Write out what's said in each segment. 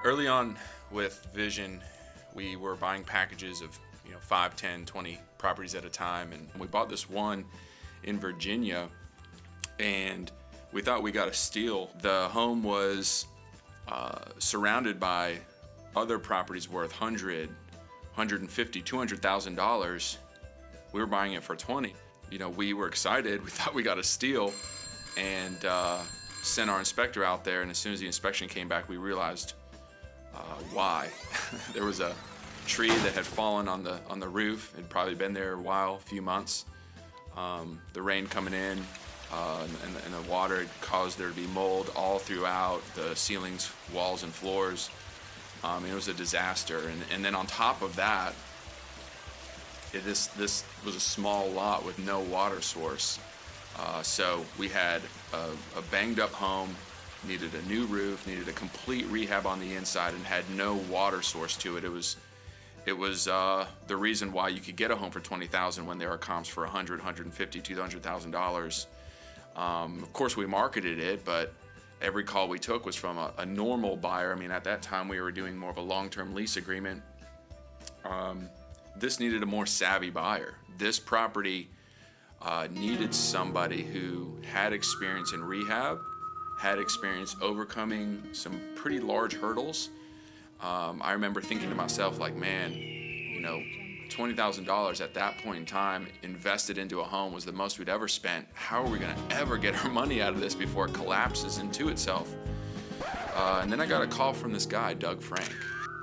Early on with Vision, we were buying packages of 5, 10, 20 properties at a time, and we bought this one in Virginia, and we thought we got a steal. The home was surrounded by other properties worth $100, $150, $200,000. We were buying it for 20. We were excited. We thought we got a steal, and sent our inspector out there. And as soon as the inspection came back, we realized why. There was a tree that had fallen on the roof. It had probably been there a while, a few months. The rain coming in and the water had caused there to be mold all throughout the ceilings, walls, and floors. It was a disaster. And then on top of that, this was a small lot with no water source. So we had a banged up home, needed a new roof, needed a complete rehab on the inside, and had no water source to it. It was the reason why you could get a home for $20,000 when there are comps for $100,000, $150,000, $200,000. Of course, we marketed it, but every call we took was from a normal buyer. At that time, we were doing more of a long-term lease agreement. This needed a more savvy buyer. This property needed somebody who had experience in rehab, had experience overcoming some pretty large hurdles. I remember thinking to myself, like, man, $20,000 at that point in time invested into a home was the most we'd ever spent. How are we going to ever get our money out of this before it collapses into itself? And then I got a call from this guy, Doug Frank.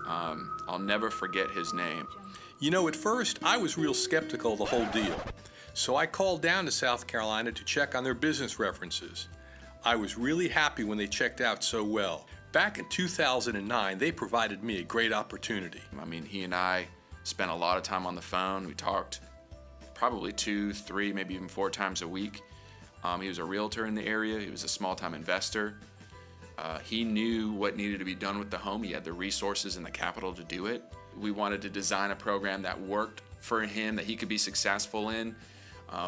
I'll never forget his name. At first, I was real skeptical of the whole deal. So I called down to South Carolina to check on their business references. I was really happy when they checked out so well. Back in 2009, they provided me a great opportunity. He and I spent a lot of time on the phone. We talked probably 2, 3, maybe even 4 times a week. He was a realtor in the area. He was a small-time investor. He knew what needed to be done with the home. He had the resources and the capital to do it. We wanted to design a program that worked for him, that he could be successful in.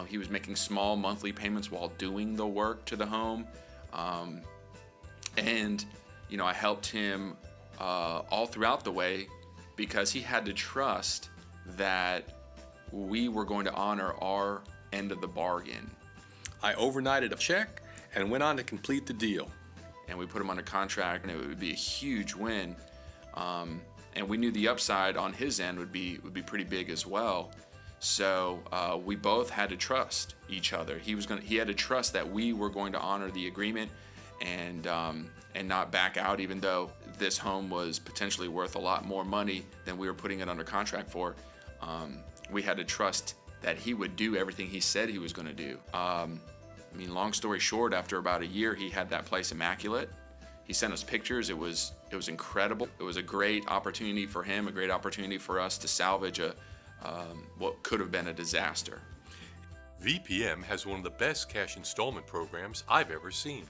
He was making small monthly payments while doing the work to the home. And I helped him all throughout the way, because he had to trust that we were going to honor our end of the bargain. I overnighted a check and went on to complete the deal. And we put him under contract, and it would be a huge win. And we knew the upside on his end would be pretty big as well. So we both had to trust each other. He had to trust that we were going to honor the agreement and not back out, even though this home was potentially worth a lot more money than we were putting it under contract for. We had to trust that he would do everything he said he was going to do. Long story short, after about a year, he had that place immaculate. He sent us pictures. It was incredible. It was a great opportunity for him, a great opportunity for us to salvage what could have been a disaster. VPM has one of the best cash installment programs I've ever seen.